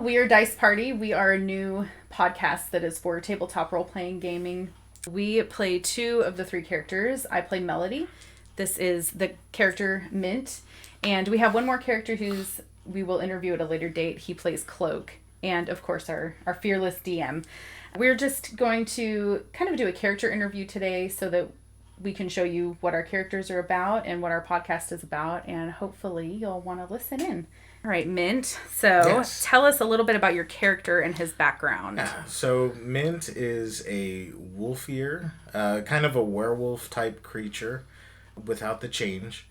we are Dice Party. We are a new podcast that is for tabletop role-playing gaming. We play 2 of the 3 characters. I play Melody. This is the character Mint. And we have one more character we will interview at a later date. He plays Cloak. And, of course, our fearless DM. We're just going to kind of do a character interview today so that we can show you what our characters are about and what our podcast is about. And hopefully you'll want to listen in. All right, Mint. So Tell us a little bit about your character and his background. So Mint is a wolf-ear, kind of a werewolf type creature without the change.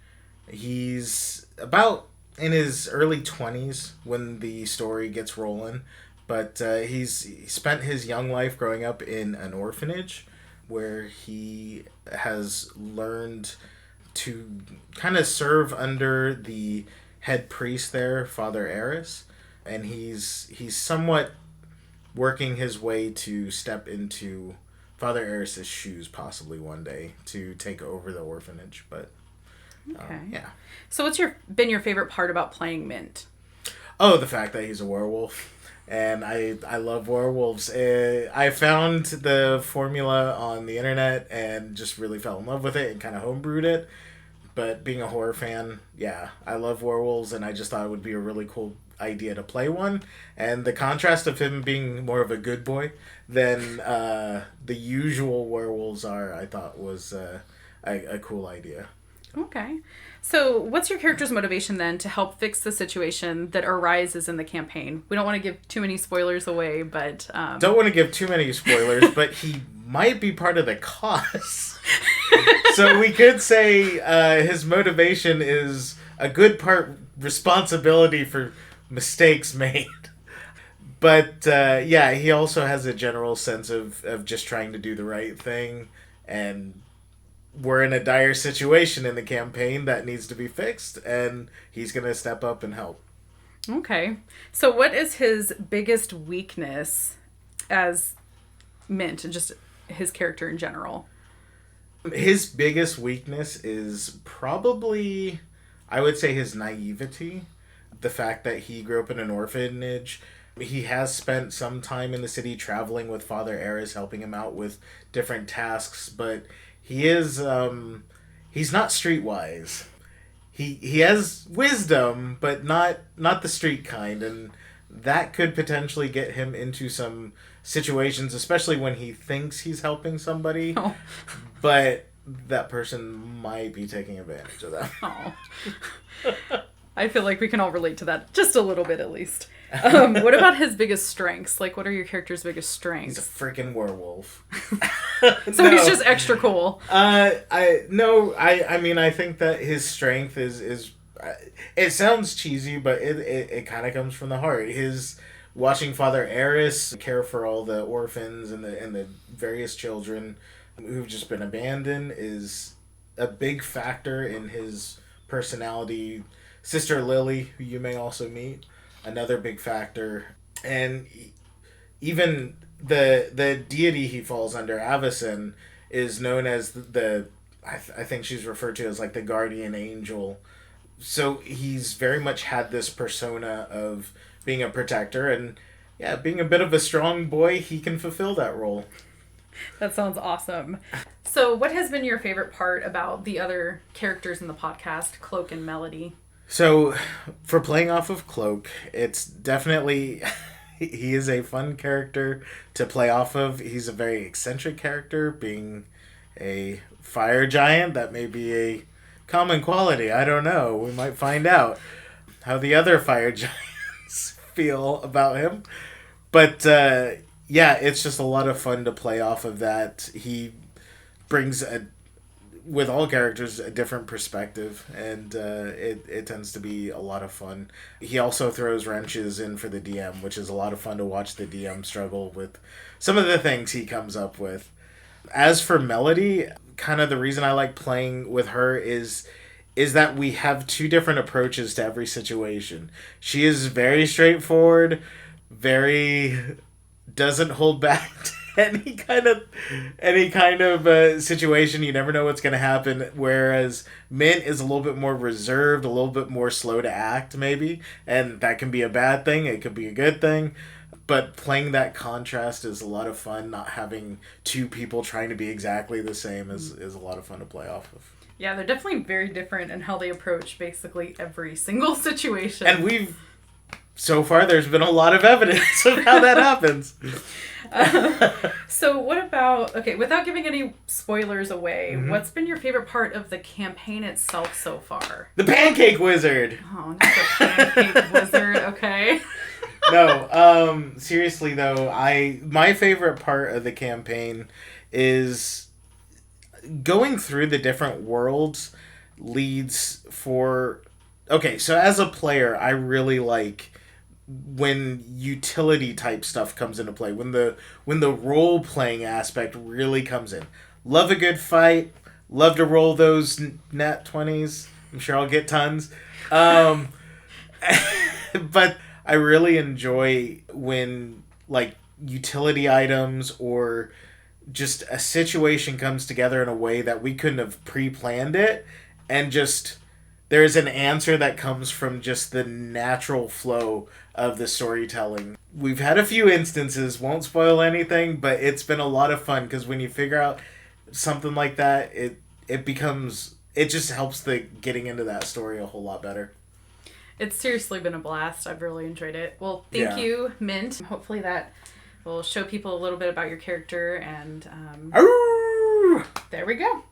He's about in his early 20s when the story gets rolling, but he spent his young life growing up in an orphanage where he has learned to kind of serve under the head priest there, Father Eris, and he's somewhat working his way to step into Father Eris's shoes possibly one day to take over the orphanage. But okay. So what's been your favorite part about playing Mint? Oh, the fact that he's a werewolf. And I love werewolves. I found the formula on the internet and just really fell in love with it and kind of homebrewed it. But being a horror fan, I love werewolves, and I just thought it would be a really cool idea to play one. And the contrast of him being more of a good boy than the usual werewolves are, I thought was a cool idea. Okay. So what's your character's motivation then to help fix the situation that arises in the campaign? We don't want to give too many spoilers away, but... Don't want to give too many spoilers, but he might be part of the cause. So we could say his motivation is a good part responsibility for mistakes made. But he also has a general sense of just trying to do the right thing, and we're in a dire situation in the campaign that needs to be fixed, and he's going to step up and help. Okay. So what is his biggest weakness as Mint and just his character in general? His biggest weakness is probably, I would say, his naivety. The fact that he grew up in an orphanage. He has spent some time in the city traveling with Father Eris, helping him out with different tasks, but he is, he's not streetwise. He has wisdom, but not the street kind, and that could potentially get him into some situations, especially when he thinks he's helping somebody, but that person might be taking advantage of that. I feel like we can all relate to that, just a little bit at least. What about his biggest strengths? Like, what are your character's biggest strengths? He's a freaking werewolf. So he's just extra cool. I mean, I think that his strength is it sounds cheesy, but it kind of comes from the heart. His watching Father Eris care for all the orphans and the various children who've just been abandoned is a big factor in his personality. Sister Lily, who you may also meet, another big factor. And even the deity he falls under, Avacyn, is known as I think she's referred to as like the guardian angel. So he's very much had this persona of being a protector, and being a bit of a strong boy, he can fulfill that role. That sounds awesome. So what has been your favorite part about the other characters in the podcast, Cloak and Melody? So, for playing off of Cloak, it's definitely, he is a fun character to play off of. He's a very eccentric character, being a fire giant. That may be a common quality. I don't know. We might find out how the other fire giants feel about him. But, it's just a lot of fun to play off of that. He brings with all characters a different perspective, and it tends to be a lot of fun. He also throws wrenches in for the DM, which is a lot of fun to watch the DM struggle with some of the things he comes up with. As for Melody, kind of the reason I like playing with her is that we have 2 different approaches to every situation. She is very straightforward, very doesn't hold back any kind of situation, you never know what's going to happen, whereas Mint is a little bit more reserved, a little bit more slow to act maybe, and that can be a bad thing, it could be a good thing, but playing that contrast is a lot of fun. Not having two people trying to be exactly the same is a lot of fun to play off of. Yeah, they're definitely very different in how they approach basically every single situation. And so far, there's been a lot of evidence of how that happens. So what about, okay, without giving any spoilers away, what's been your favorite part of the campaign itself so far? The Pancake Wizard! Oh, not the Pancake Wizard, okay. No, seriously though, my favorite part of the campaign is going through the different worlds leads for... Okay, so as a player, I really like when utility type stuff comes into play, when the role playing aspect really comes in. Love a good fight, love to roll those nat 20s. I'm sure I'll get tons. But I really enjoy when like utility items or just a situation comes together in a way that we couldn't have pre-planned it, and just there's an answer that comes from just the natural flow of the storytelling. We've had a few instances, won't spoil anything, but it's been a lot of fun because when you figure out something like that, it just helps the getting into that story a whole lot better. It's seriously been a blast. I've really enjoyed it. Well, thank you, Mint. Hopefully that will show people a little bit about your character, and there we go.